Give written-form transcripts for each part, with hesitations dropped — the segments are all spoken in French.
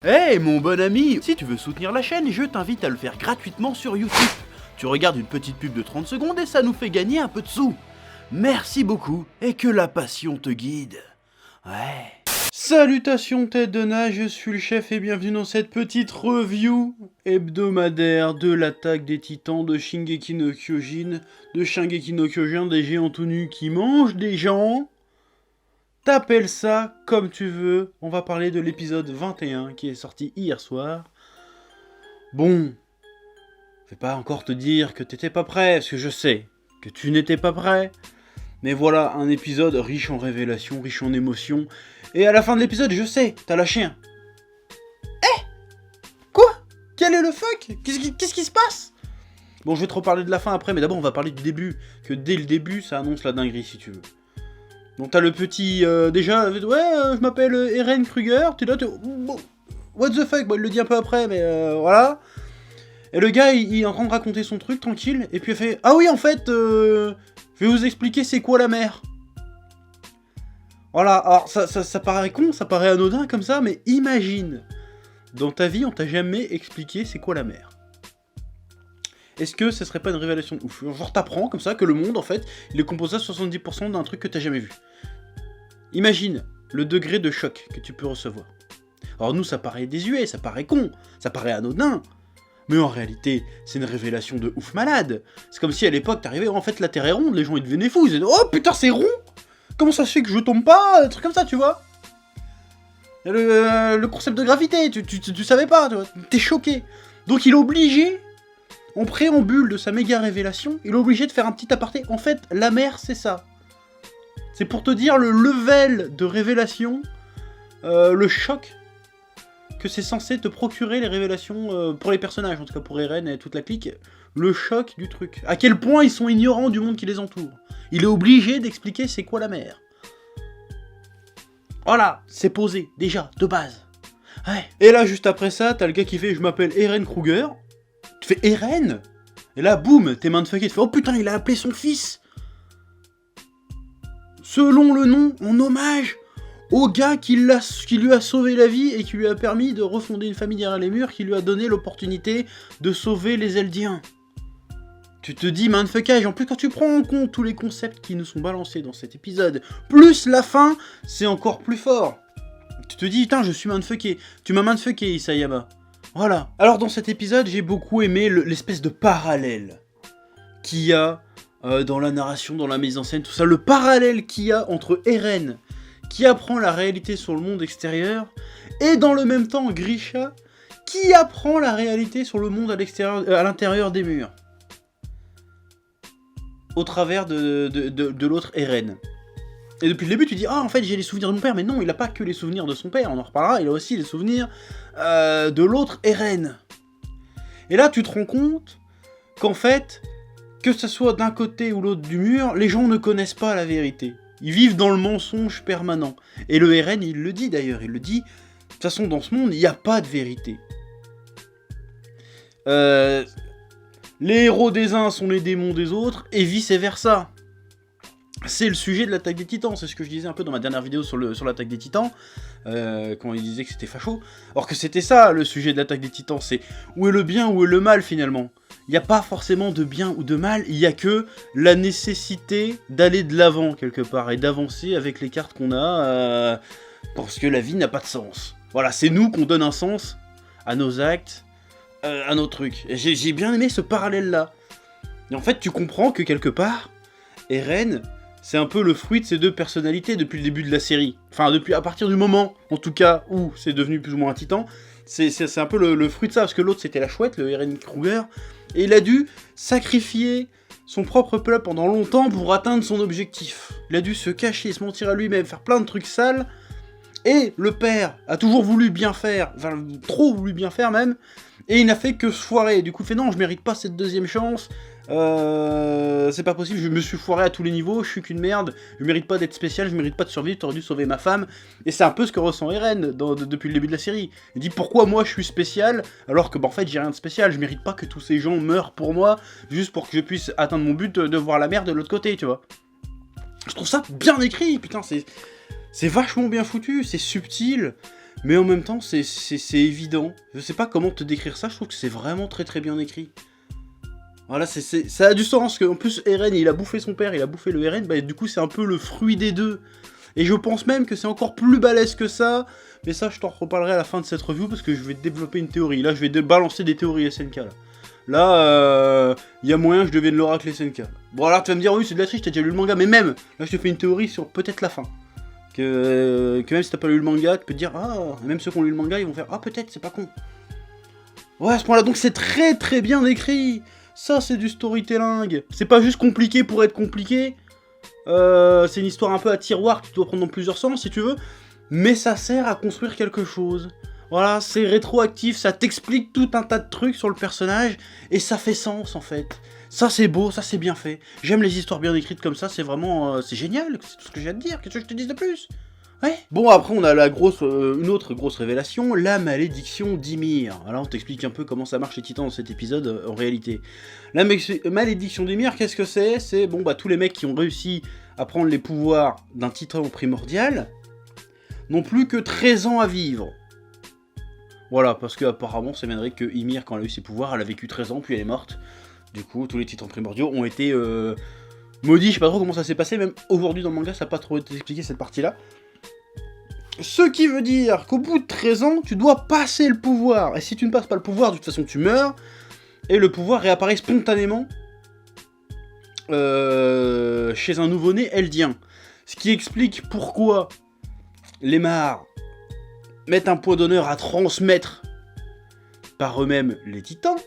Hey mon bon ami, si tu veux soutenir la chaîne, je t'invite à le faire gratuitement sur YouTube. Tu regardes une petite pub de 30 secondes et ça nous fait gagner un peu de sous. Merci beaucoup et que la passion te guide. Ouais. Salutations tête de nage, je suis le chef et bienvenue dans cette petite review hebdomadaire de l'attaque des titans de Shingeki no Kyojin, des géants tout nus qui mangent des gens. T'appelles ça comme tu veux, on va parler de l'épisode 21 qui est sorti hier soir. Bon, je vais pas encore te dire que t'étais pas prêt, parce que je sais que tu n'étais pas prêt. Mais voilà, un épisode riche en révélations, riche en émotions. Et à la fin de l'épisode, je sais, t'as lâché un. Eh ? Quoi ? Quel est le fuck ? Qu'est-ce qui se passe ? Bon, je vais te reparler de la fin après, mais d'abord on va parler du début. Que dès le début, ça annonce la dinguerie si tu veux. Donc t'as le petit, déjà, ouais, je m'appelle Eren Kruger, t'es là, what the fuck, bon il le dit un peu après, mais voilà. Et le gars, il est en train de raconter son truc, tranquille, et puis il fait, ah oui, en fait, je vais vous expliquer c'est quoi la mer. Voilà, alors ça paraît con, ça paraît anodin comme ça, mais imagine, dans ta vie, on t'a jamais expliqué c'est quoi la mer. Est-ce que ce serait pas une révélation de ouf ? Genre t'apprends comme ça que le monde, en fait, il est composé à 70% d'un truc que t'as jamais vu. Imagine le degré de choc que tu peux recevoir. Alors nous, ça paraît désuet, ça paraît con, ça paraît anodin. Mais en réalité, c'est une révélation de ouf malade. C'est comme si à l'époque, t'arrivais, en fait, la Terre est ronde, les gens ils devenaient fous, ils disaient « Oh putain, c'est rond ! Comment ça se fait que je tombe pas ?» Un truc comme ça, tu vois. Le concept de gravité, tu savais pas, tu vois. T'es choqué. Donc il est obligé, en préambule de sa méga révélation, il est obligé de faire un petit aparté. En fait, la mer, c'est ça. C'est pour te dire le level de révélation, le choc que c'est censé te procurer les révélations pour les personnages, en tout cas pour Eren et toute la clique, le choc du truc. À quel point ils sont ignorants du monde qui les entoure. Il est obligé d'expliquer c'est quoi la mer. Voilà, c'est posé, déjà, de base. Ouais. Et là, juste après ça, t'as le gars qui fait « Je m'appelle Eren Kruger ». Tu fais « Eren ?» Et là, boum, t'es mindfucké, tu fais « Oh putain, il a appelé son fils !» Selon le nom, en hommage au gars qui lui a sauvé la vie et qui lui a permis de refonder une famille derrière les murs, qui lui a donné l'opportunité de sauver les Eldiens. Tu te dis mindfuckage, en plus quand tu prends en compte tous les concepts qui nous sont balancés dans cet épisode, plus la fin, c'est encore plus fort. Tu te dis, putain, je suis mindfucké. Tu m'as mindfucké, Isayama. Voilà. Alors dans cet épisode, j'ai beaucoup aimé l'espèce de parallèle qu'il y a dans la narration, dans la mise en scène, tout ça. Le parallèle qu'il y a entre Eren, qui apprend la réalité sur le monde extérieur, et dans le même temps Grisha, qui apprend la réalité sur le monde à l'intérieur des murs. Au travers de l'autre Eren. Et depuis le début, tu dis, ah, en fait, j'ai les souvenirs de mon père, mais non, il a pas que les souvenirs de son père, on en reparlera, il a aussi les souvenirs de l'autre Eren. Et là, tu te rends compte qu'en fait, que ce soit d'un côté ou l'autre du mur, les gens ne connaissent pas la vérité. Ils vivent dans le mensonge permanent. Et le Eren, il le dit d'ailleurs, il le dit, de toute façon, dans ce monde, il n'y a pas de vérité. Les héros des uns sont les démons des autres, et vice-versa. C'est le sujet de l'attaque des titans, c'est ce que je disais un peu dans ma dernière vidéo sur l'attaque des titans, quand il disait que c'était facho. Or que c'était ça, le sujet de l'attaque des titans, c'est où est le bien, où est le mal finalement. Il n'y a pas forcément de bien ou de mal, il n'y a que la nécessité d'aller de l'avant quelque part, et d'avancer avec les cartes qu'on a, parce que la vie n'a pas de sens. Voilà, c'est nous qu'on donne un sens à nos actes, à nos trucs. Et j'ai bien aimé ce parallèle-là. Et en fait, tu comprends que quelque part, Eren, c'est un peu le fruit de ces deux personnalités depuis le début de la série. Enfin, à partir du moment, en tout cas, où c'est devenu plus ou moins un titan, c'est un peu le fruit de ça, parce que l'autre c'était la chouette, le Eren Kruger, et il a dû sacrifier son propre peuple pendant longtemps pour atteindre son objectif. Il a dû se cacher, se mentir à lui-même, faire plein de trucs sales, et le père a toujours voulu bien faire, enfin trop voulu bien faire même, et il n'a fait que se foirer. Du coup il fait non, je mérite pas cette deuxième chance, c'est pas possible, je me suis foiré à tous les niveaux, je suis qu'une merde, je mérite pas d'être spécial, je mérite pas de survivre, t'aurais dû sauver ma femme. Et c'est un peu ce que ressent Eren depuis le début de la série. Il dit pourquoi moi je suis spécial, alors que en fait j'ai rien de spécial, je mérite pas que tous ces gens meurent pour moi, juste pour que je puisse atteindre mon but de voir la mer de l'autre côté, tu vois. Je trouve ça bien écrit, putain, c'est vachement bien foutu, c'est subtil. mais en même temps, c'est évident. Je sais pas comment te décrire ça, je trouve que c'est vraiment très très bien écrit. Voilà, ça a du sens, qu'en plus, Eren, il a bouffé son père, il a bouffé le Eren, bah du coup, c'est un peu le fruit des deux. Et je pense même que c'est encore plus balèze que ça, mais ça, je t'en reparlerai à la fin de cette review, parce que je vais développer une théorie. Là, je vais balancer des théories SNK, là. Là, y a moyen que je devienne l'oracle SNK. Bon, alors, tu vas me dire, oui, c'est de la triche, t'as déjà lu le manga, mais même, là, je te fais une théorie sur peut-être la fin. Que même si t'as pas lu le manga, tu peux te dire, ah, même ceux qui ont lu le manga, ils vont faire, ah, peut-être, c'est pas con. Ouais, à ce point-là, donc c'est très très bien écrit. Ça, c'est du storytelling. C'est pas juste compliqué pour être compliqué. C'est une histoire un peu à tiroir que tu dois prendre dans plusieurs sens, si tu veux. Mais ça sert à construire quelque chose. Voilà, c'est rétroactif, ça t'explique tout un tas de trucs sur le personnage. Et ça fait sens, en fait. Ça, c'est beau, ça, c'est bien fait. J'aime les histoires bien écrites comme ça, c'est vraiment... c'est génial, c'est tout ce que j'ai à te dire. Qu'est-ce que je te dise de plus? Ouais. Bon, après, on a une autre grosse révélation, la malédiction d'Ymir. Alors, on t'explique un peu comment ça marche les titans dans cet épisode, en réalité. La malédiction d'Ymir, qu'est-ce que c'est? C'est, bon, bah, tous les mecs qui ont réussi à prendre les pouvoirs d'un titan primordial n'ont plus que 13 ans à vivre. Voilà, parce que apparemment, ça mènerait que Ymir, quand elle a eu ses pouvoirs, elle a vécu 13 ans, puis elle est morte. Du coup, tous les titans primordiaux ont été maudits. Je sais pas trop comment ça s'est passé, même aujourd'hui dans le manga, ça n'a pas trop été expliqué cette partie-là. Ce qui veut dire qu'au bout de 13 ans, tu dois passer le pouvoir. Et si tu ne passes pas le pouvoir, de toute façon, tu meurs. Et le pouvoir réapparaît spontanément chez un nouveau-né eldien. Ce qui explique pourquoi les Mahar mettent un point d'honneur à transmettre par eux-mêmes les titans.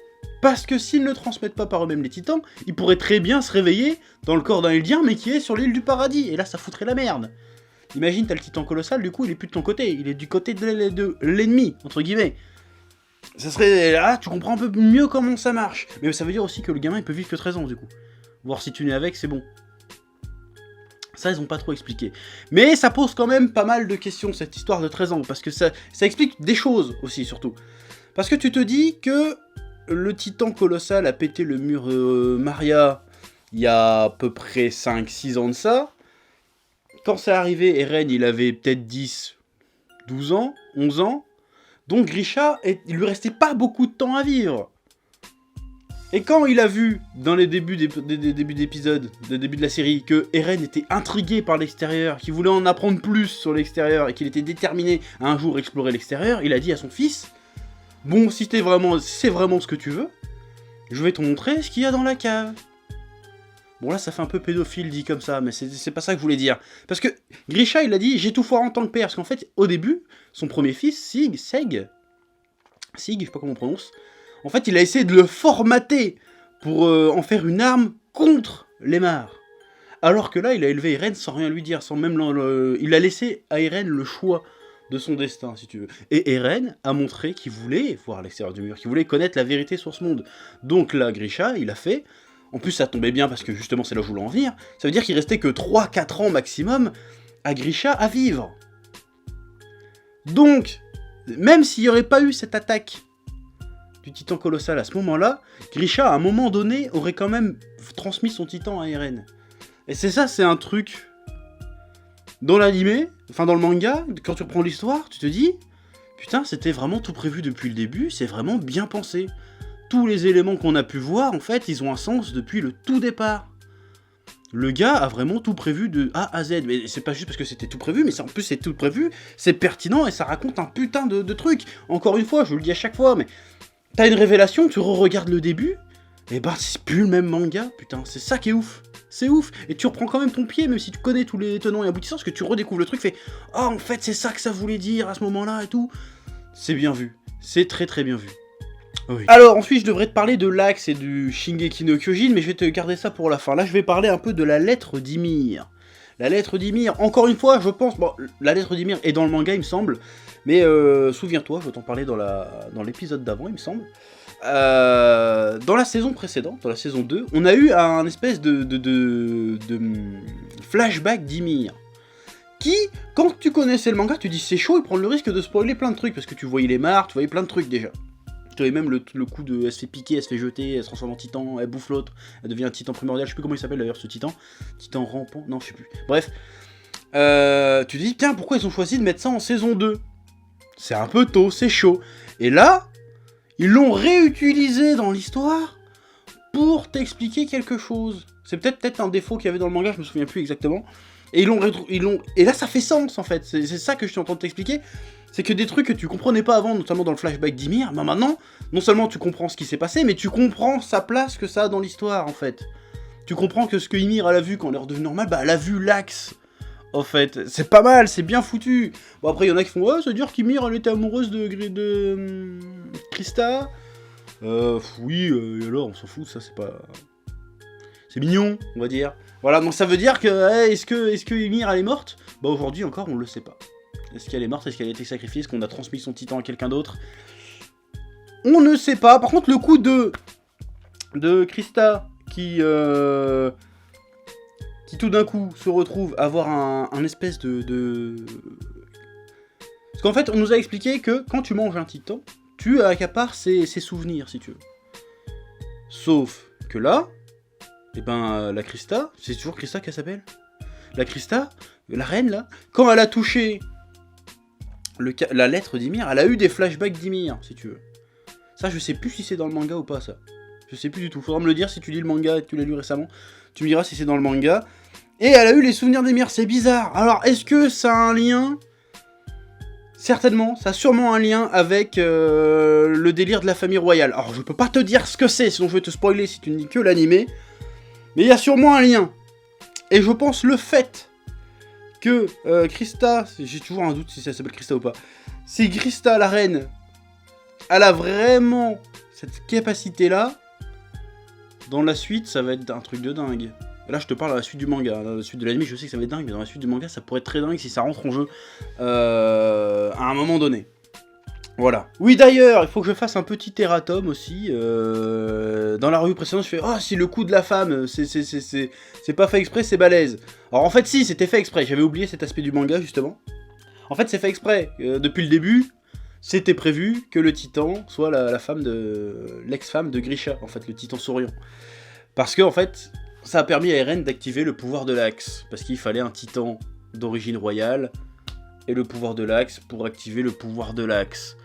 Parce que s'ils ne transmettent pas par eux-mêmes les titans, ils pourraient très bien se réveiller dans le corps d'un eldien, mais qui est sur l'île du paradis. Et là, ça foutrait la merde. Imagine, t'as le titan colossal, du coup, il est plus de ton côté, il est du côté de l'ennemi, entre guillemets. Ça serait... Là, tu comprends un peu mieux comment ça marche. Mais ça veut dire aussi que le gamin, il peut vivre que 13 ans, du coup. Voir si tu nais avec, c'est bon. Ça, ils ont pas trop expliqué. Mais ça pose quand même pas mal de questions, cette histoire de 13 ans, parce que ça explique des choses, aussi, surtout. Parce que tu te dis que le titan colossal a pété le mur Maria il y a à peu près 5-6 ans de ça. Quand c'est arrivé, Eren, il avait peut-être 10, 12 ans, 11 ans. Donc Grisha, il lui restait pas beaucoup de temps à vivre. Et quand il a vu, dans les débuts d'épisodes, le début de la série, que Eren était intrigué par l'extérieur, qu'il voulait en apprendre plus sur l'extérieur, et qu'il était déterminé à un jour explorer l'extérieur, il a dit à son fils, « Bon, si c'est vraiment ce que tu veux, je vais te montrer ce qu'il y a dans la cave. » Bon là ça fait un peu pédophile dit comme ça, mais c'est pas ça que je voulais dire. Parce que Grisha il a dit j'ai tout foiré en tant que père, parce qu'en fait au début, son premier fils, Sig, je sais pas comment on prononce, en fait il a essayé de le formater pour en faire une arme contre les Mahar. Alors que là il a élevé Eren sans rien lui dire, sans même il a laissé à Eren le choix de son destin si tu veux. Et Eren a montré qu'il voulait voir l'extérieur du mur, qu'il voulait connaître la vérité sur ce monde. Donc là Grisha il a fait... En plus, ça tombait bien parce que justement, c'est là où je voulais en venir. Ça veut dire qu'il restait que 3-4 ans maximum à Grisha à vivre. Donc, même s'il n'y aurait pas eu cette attaque du titan colossal à ce moment-là, Grisha, à un moment donné, aurait quand même transmis son titan à Eren. Et c'est un truc... Dans l'animé, enfin dans le manga, quand tu reprends l'histoire, tu te dis... Putain, c'était vraiment tout prévu depuis le début, c'est vraiment bien pensé. Tous les éléments qu'on a pu voir, en fait, ils ont un sens depuis le tout départ. Le gars a vraiment tout prévu de A à Z. Mais c'est pas juste parce que c'était tout prévu, mais en plus c'est tout prévu, c'est pertinent et ça raconte un putain de trucs. Encore une fois, je vous le dis à chaque fois, mais t'as une révélation, tu re-regardes le début, et bah c'est plus le même manga, putain, c'est ça qui est ouf. C'est ouf, et tu reprends quand même ton pied, même si tu connais tous les tenants et aboutissants, parce que tu redécouvres le truc, fais « Ah, en fait, c'est ça que ça voulait dire à ce moment-là, et tout. » C'est bien vu, c'est très très bien vu. Oui. Alors ensuite je devrais te parler de l'Axe et du Shingeki no Kyojin, mais je vais te garder ça pour la fin. Là je vais parler un peu de la lettre d'Ymir. La lettre d'Ymir, encore une fois je pense, bon la lettre d'Ymir est dans le manga il me semble, mais souviens-toi, je vais t'en parler dans l'épisode d'avant il me semble. Dans la saison précédente, dans la saison 2, on a eu un espèce de flashback d'Ymir. Qui, quand tu connaissais le manga, tu dis c'est chaud, ils prennent le risque de spoiler plein de trucs, parce que tu voyais les Mahar, tu voyais plein de trucs déjà. Tu avais même le coup de elle se fait piquer, elle se fait jeter, elle se transforme en titan, elle bouffe l'autre, elle devient un titan primordial, je sais plus comment il s'appelle d'ailleurs ce titan. Titan rampant, non je sais plus. Bref. Tu te dis, tiens, pourquoi ils ont choisi de mettre ça en saison 2 ? c'est un peu tôt, c'est chaud. Et là, ils l'ont réutilisé dans l'histoire pour t'expliquer quelque chose. C'est peut-être un défaut qu'il y avait dans le manga, je me souviens plus exactement. Et et là, ça fait sens, en fait. C'est ça que je suis en train de t'expliquer. C'est que des trucs que tu comprenais pas avant, notamment dans le flashback d'Ymir, bah maintenant, non seulement tu comprends ce qui s'est passé, mais tu comprends sa place que ça a dans l'histoire, en fait. Tu comprends que ce que Ymir, elle a vu quand elle est redevenue normale, bah elle a vu l'axe. En fait, c'est pas mal, c'est bien foutu. Bon, après, il y en a qui font « Ouais, ça veut dire qu'Ymir, elle était amoureuse de Krista ?» Oui, et alors, on s'en fout, ça, c'est pas... C'est mignon, on va dire. Voilà, donc ça veut dire que... est-ce que Ymir, elle est morte? Bah, aujourd'hui, encore, on le sait pas. Est-ce qu'elle est morte? Est-ce qu'elle a été sacrifiée? Est-ce qu'on a transmis son titan à quelqu'un d'autre? On ne sait pas. Par contre, le coup de Krista, qui tout d'un coup se retrouve à avoir un espèce de... Parce qu'en fait, on nous a expliqué que quand tu manges un titan, tu accapares ses souvenirs, si tu veux. Sauf que là, eh ben, la Krista, c'est toujours Krista qu'elle s'appelle? La Krista, la reine, là, quand elle a touché la lettre d'Ymir, elle a eu des flashbacks d'Ymir, si tu veux. Ça, je sais plus si c'est dans le manga ou pas, ça. Je sais plus du tout. Faudra me le dire si tu lis le manga et que tu l'as lu récemment. Tu me diras si c'est dans le manga. Et elle a eu les souvenirs d'Ymir, c'est bizarre. Alors, est-ce que ça a un lien? Certainement, ça a sûrement un lien avec le délire de la famille royale. Alors, je peux pas te dire ce que c'est, sinon je vais te spoiler si tu ne lis que l'animé. Mais il y a sûrement un lien. Et je pense le fait que Krista, j'ai toujours un doute si ça s'appelle Krista ou pas, si Krista, la reine, elle a vraiment cette capacité-là, dans la suite, ça va être un truc de dingue. Et là, je te parle de la suite du manga. Dans la suite de l'anime, je sais que ça va être dingue, mais dans la suite du manga, ça pourrait être très dingue si ça rentre en jeu à un moment donné. Voilà. Oui, d'ailleurs, il faut que je fasse un petit erratum aussi. Dans la revue précédente, je fais « Oh, si le coup de la femme, c'est pas fait exprès, c'est balèze. » Alors en fait, si, c'était fait exprès. J'avais oublié cet aspect du manga, justement. En fait, c'est fait exprès. Depuis le début, c'était prévu que le titan soit la femme de... l'ex-femme de Grisha, en fait, le titan souriant. Parce que, en fait, ça a permis à Eren d'activer le pouvoir de l'axe. Parce qu'il fallait un titan d'origine royale et le pouvoir de l'axe pour activer le pouvoir de l'axe.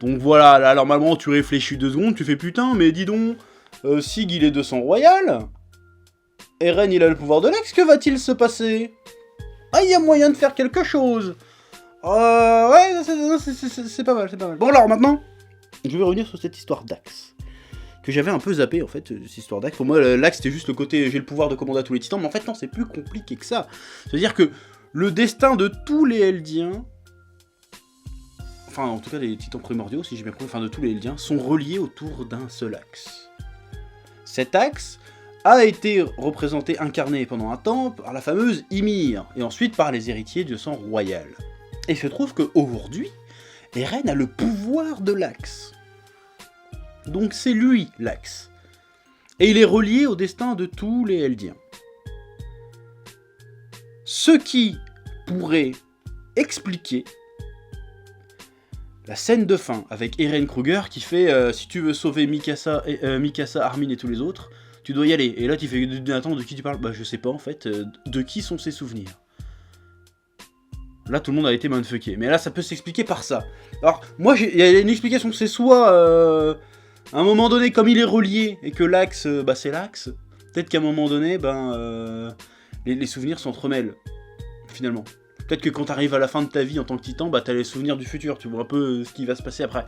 Donc voilà, là, normalement, tu réfléchis 2 secondes, tu fais putain, mais dis donc, Sig, il est de sang royal. Eren, il a le pouvoir de l'axe, que va-t-il se passer? Ah, il y a moyen de faire quelque chose. Ouais, c'est pas mal, c'est pas mal. Bon, alors, maintenant, je vais revenir sur cette histoire d'axe. Que j'avais un peu zappé, en fait, cette histoire d'axe. Pour moi, l'axe, c'était juste le côté, j'ai le pouvoir de commander à tous les titans, mais en fait, non, c'est plus compliqué que ça. C'est-à-dire que le destin de tous les Eldiens, enfin, en tout cas, des titans primordiaux, si j'ai bien compris, enfin, de tous les Eldiens, sont reliés autour d'un seul axe. Cet axe a été représenté, incarné pendant un temps, par la fameuse Ymir, et ensuite par les héritiers du sang royal. Et il se trouve qu'aujourd'hui, Eren a le pouvoir de l'axe. Donc c'est lui, l'axe. Et il est relié au destin de tous les Eldiens. Ce qui pourrait expliquer la scène de fin avec Eren Kruger qui fait si tu veux sauver Mikasa, Armin et tous les autres, tu dois y aller. Et là tu fais attends, de qui tu parles? Bah je sais pas en fait, de qui sont ses souvenirs? Là tout le monde a été mindfucké, mais là ça peut s'expliquer par ça. Alors moi il y a une explication, c'est soit à un moment donné comme il est relié et que l'axe bah c'est l'axe, peut-être qu'à un moment donné les souvenirs s'entremêlent finalement. Peut-être que quand t'arrives à la fin de ta vie en tant que titan, bah t'as les souvenirs du futur, tu vois un peu ce qui va se passer après.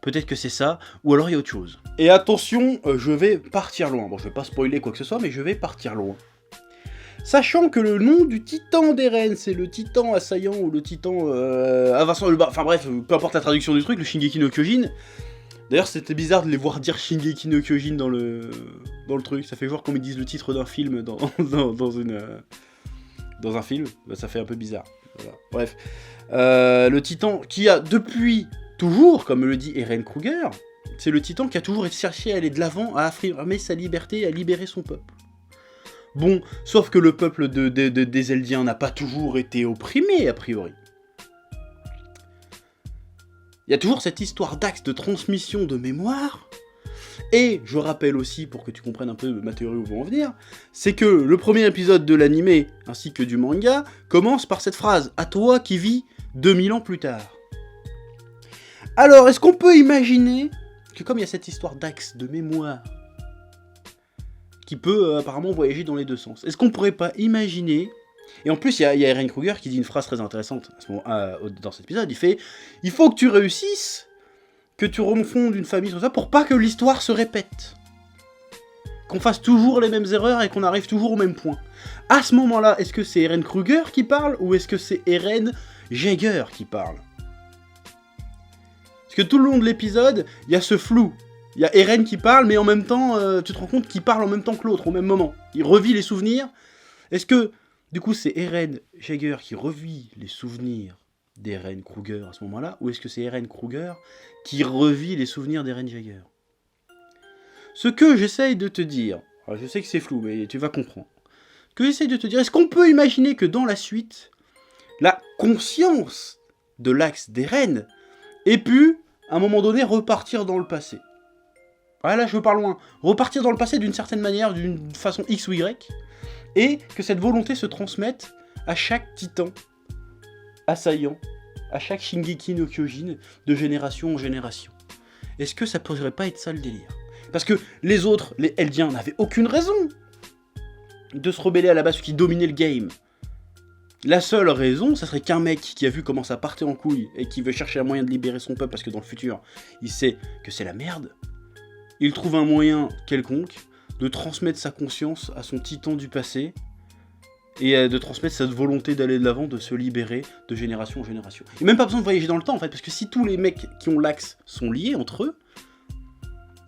Peut-être que c'est ça, ou alors il y a autre chose. Et attention, je vais partir loin. Bon, je vais pas spoiler quoi que ce soit, mais je vais partir loin. Sachant que le nom du titan d'Eren, c'est le titan assaillant ou le titan avançant, enfin bref, peu importe la traduction du truc, le Shingeki no Kyojin. D'ailleurs, c'était bizarre de les voir dire Shingeki no Kyojin dans le truc. Ça fait voir comme ils disent le titre d'un film dans un film, bah, ça fait un peu bizarre. Voilà. Bref. Le titan qui a depuis toujours, comme le dit Eren Kruger, c'est le titan qui a toujours cherché à aller de l'avant, à affirmer sa liberté, à libérer son peuple. Bon, sauf que le peuple des Eldiens n'a pas toujours été opprimé, a priori. Il y a toujours cette histoire d'axe de transmission de mémoire. Et je rappelle aussi, pour que tu comprennes un peu ma théorie où vont en venir, c'est que le premier épisode de l'animé, ainsi que du manga, commence par cette phrase « À toi qui vis 2000 ans plus tard ». Alors, est-ce qu'on peut imaginer que comme il y a cette histoire d'axe de mémoire qui peut apparemment voyager dans les deux sens, est-ce qu'on pourrait pas imaginer... Et en plus, il y a Eren Kruger qui dit une phrase très intéressante à ce moment, dans cet épisode, il fait « Il faut que tu réussisses, que tu refondes une famille, tout ça, pour pas que l'histoire se répète. Qu'on fasse toujours les mêmes erreurs et qu'on arrive toujours au même point. » À ce moment-là, est-ce que c'est Eren Kruger qui parle ou est-ce que c'est Eren Jaeger qui parle? Parce que tout le long de l'épisode, il y a ce flou. Il y a Eren qui parle, mais en même temps, tu te rends compte qu'il parle en même temps que l'autre, au même moment. Il revit les souvenirs. Est-ce que, du coup, c'est Eren Jaeger qui revit les souvenirs d'Eren Kruger à ce moment-là, ou est-ce que c'est Eren Kruger qui revit les souvenirs d'Eren Jaeger? Ce que j'essaye de te dire, alors je sais que c'est flou, mais tu vas comprendre. Ce que j'essaye de te dire, est-ce qu'on peut imaginer que dans la suite, la conscience de l'axe d'Eren ait pu, à un moment donné, repartir dans le passé? Ah là, je veux pas loin. Repartir dans le passé d'une certaine manière, d'une façon X ou Y, et que cette volonté se transmette à chaque titan assaillant, à chaque Shingeki no Kyojin, de génération en génération. Est-ce que ça pourrait pas être ça le délire? Parce que les autres, les Eldiens, n'avaient aucune raison de se rebeller à la base, ceux qui dominaient le game. La seule raison, ça serait qu'un mec qui a vu comment ça partait en couille et qui veut chercher un moyen de libérer son peuple parce que dans le futur, il sait que c'est la merde. Il trouve un moyen quelconque de transmettre sa conscience à son titan du passé et de transmettre cette volonté d'aller de l'avant, de se libérer de génération en génération. Il n'y a même pas besoin de voyager dans le temps en fait, parce que si tous les mecs qui ont l'axe sont liés entre eux,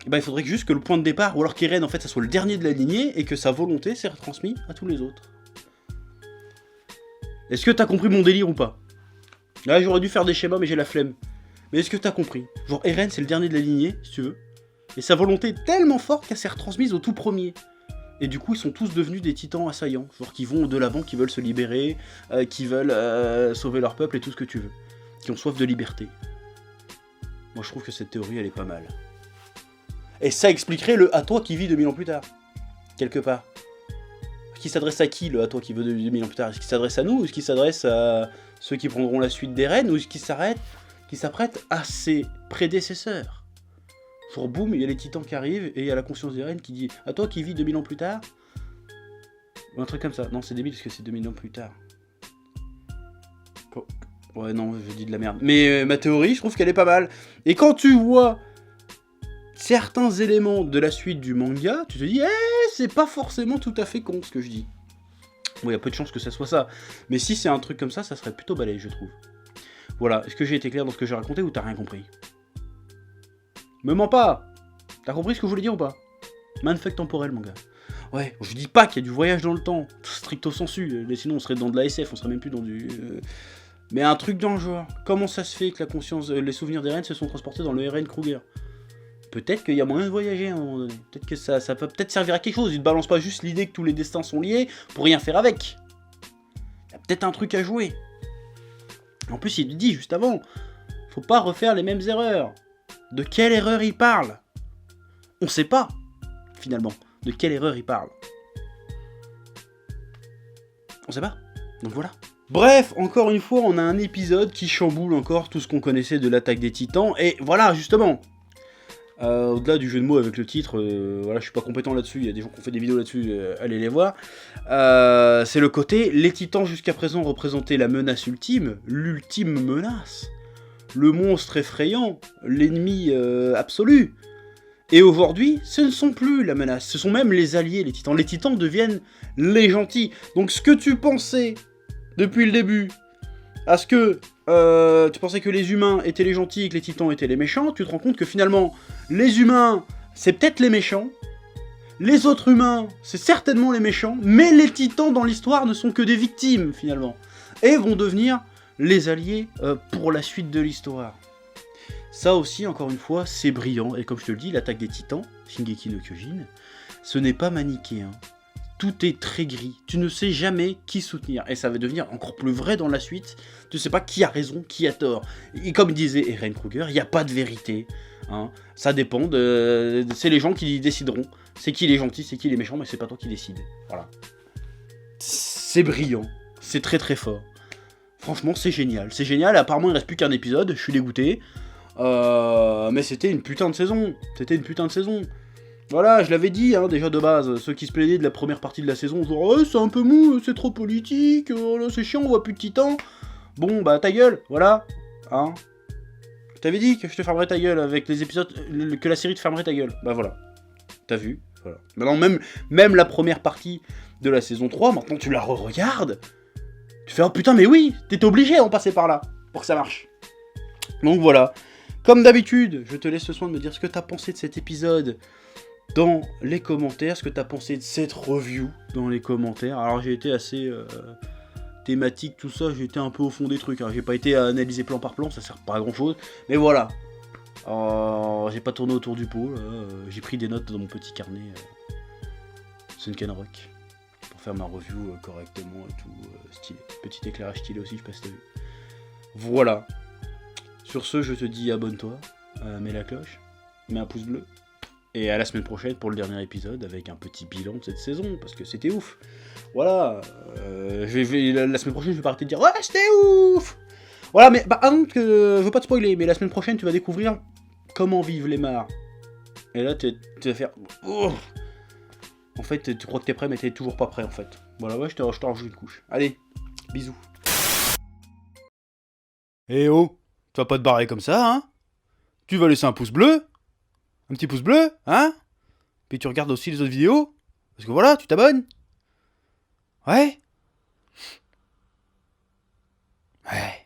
eh ben, il faudrait juste que le point de départ, ou alors qu'Eren en fait ça soit le dernier de la lignée et que sa volonté s'est retransmise à tous les autres. Est-ce que t'as compris mon délire ou pas? Là j'aurais dû faire des schémas mais j'ai la flemme. Mais est-ce que t'as compris? Genre Eren c'est le dernier de la lignée, si tu veux. Et sa volonté est tellement forte qu'elle s'est retransmise au tout premier. Et du coup, ils sont tous devenus des titans assaillants. Genre qui vont de l'avant, qui veulent se libérer, qui veulent sauver leur peuple et tout ce que tu veux. Qui ont soif de liberté. Moi, je trouve que cette théorie, elle est pas mal. Et ça expliquerait le « à toi qui vit 2000 ans plus tard ». Quelque part. Qui s'adresse à qui, le « à toi qui veut 2000 ans plus tard ». Est-ce qu'il s'adresse à nous, ou est-ce qu'il s'adresse à ceux qui prendront la suite d'Eren, ou est-ce qu'il s'apprête à ses prédécesseurs? Genre boum, il y a les titans qui arrivent, et il y a la conscience d'Eren qui dit « à toi qui vis 2000 ans plus tard ». Ou un truc comme ça. Non, c'est débile parce que c'est 2000 ans plus tard. Oh. Ouais, non, je dis de la merde. Mais ma théorie, je trouve qu'elle est pas mal. Et quand tu vois certains éléments de la suite du manga, tu te dis « c'est pas forcément tout à fait con ce que je dis ». Bon, il y a peu de chances que ça soit ça. Mais si c'est un truc comme ça serait plutôt balèze, je trouve. Voilà, est-ce que j'ai été clair dans ce que j'ai raconté ou t'as rien compris? Me mens pas! T'as compris ce que je voulais dire ou pas? Mindfuck temporel, mon gars. Ouais, je dis pas qu'il y a du voyage dans le temps, stricto sensu, mais sinon on serait dans de la SF, on serait même plus dans du... Mais un truc dans le genre. Comment ça se fait que la conscience, les souvenirs d'Eren se sont transportés dans le Eren Kruger? Peut-être qu'il y a moyen de voyager à un moment donné. Peut-être que ça peut peut-être servir à quelque chose. Il ne balance pas juste l'idée que tous les destins sont liés pour rien faire avec. Il y a peut-être un truc à jouer. En plus, il dit juste avant, faut pas refaire les mêmes erreurs. De quelle erreur il parle? On sait pas, finalement, de quelle erreur il parle. On sait pas. Donc voilà. Bref, encore une fois, on a un épisode qui chamboule encore tout ce qu'on connaissait de l'attaque des Titans. Et voilà, justement, au-delà du jeu de mots avec le titre, voilà, je suis pas compétent là-dessus, il y a des gens qui ont fait des vidéos là-dessus, allez les voir. C'est le côté, les Titans jusqu'à présent représentaient la menace ultime, l'ultime menace. Le monstre effrayant, l'ennemi absolu. Et aujourd'hui, ce ne sont plus la menace, ce sont même les alliés, les Titans. Les Titans deviennent les gentils. Donc ce que tu pensais depuis le début, à ce que tu pensais que les humains étaient les gentils et que les Titans étaient les méchants, tu te rends compte que finalement, les humains, c'est peut-être les méchants, les autres humains, c'est certainement les méchants, mais les Titans dans l'histoire ne sont que des victimes, finalement. Et vont devenir les alliés pour la suite de l'histoire. Ça aussi, encore une fois, c'est brillant. Et comme je te le dis, l'attaque des Titans, Shingeki no Kyojin, ce n'est pas manichéen. Tout est très gris. Tu ne sais jamais qui soutenir. Et ça va devenir encore plus vrai dans la suite. Tu ne sais pas qui a raison, qui a tort. Et comme disait Eren Kruger, il n'y a pas de vérité. Hein. Ça dépend de... C'est les gens qui décideront. C'est qui les gentils, c'est qui les méchants, mais c'est pas toi qui décides. Voilà. C'est brillant. C'est très très fort. Franchement, c'est génial. C'est génial. Apparemment, il ne reste plus qu'un épisode. Je suis dégoûté. Mais c'était une putain de saison. C'était une putain de saison. Voilà, je l'avais dit hein, déjà de base, ceux qui se plaignaient de la première partie de la saison, genre ouais, c'est un peu mou, c'est trop politique, là c'est chiant, on voit plus de titans. Bon bah ta gueule, voilà, hein. Je t'avais dit que je te fermerais ta gueule avec les épisodes, que la série te fermerait ta gueule. Bah voilà, t'as vu, voilà. Maintenant même la première partie de la saison 3, maintenant tu la re-regardes, tu fais oh putain mais oui, t'étais obligé d'en passer par là, pour que ça marche. Donc voilà, comme d'habitude, je te laisse le soin de me dire ce que t'as pensé de cet épisode dans les commentaires, ce que t'as pensé de cette review dans les commentaires. Alors j'ai été assez thématique, tout ça, j'ai été un peu au fond des trucs, hein. J'ai pas été à analyser plan par plan, ça sert pas à grand chose, mais voilà. J'ai pas tourné autour du pot, j'ai pris des notes dans mon petit carnet Sunken Rock, pour faire ma review correctement et tout, stylé. Petit éclairage stylé aussi, je sais pas si t'as vu. Voilà. Sur ce, je te dis abonne-toi, mets la cloche, mets un pouce bleu. Et à la semaine prochaine pour le dernier épisode avec un petit bilan de cette saison, parce que c'était ouf. Voilà, la semaine prochaine je vais pas arrêter de dire « Ouais, c'était ouf !» Voilà, mais bah, je veux pas te spoiler, mais la semaine prochaine tu vas découvrir comment vivent les mares. Et là tu vas faire « Oh !» En fait, tu crois que t'es prêt, mais t'es toujours pas prêt en fait. Voilà, ouais, je te rajoute une couche. Allez, bisous. Eh oh, tu vas pas te barrer comme ça, hein? Tu vas laisser un pouce bleu? Un petit pouce bleu, hein? Puis tu regardes aussi les autres vidéos. Parce que voilà, tu t'abonnes. Ouais? Ouais.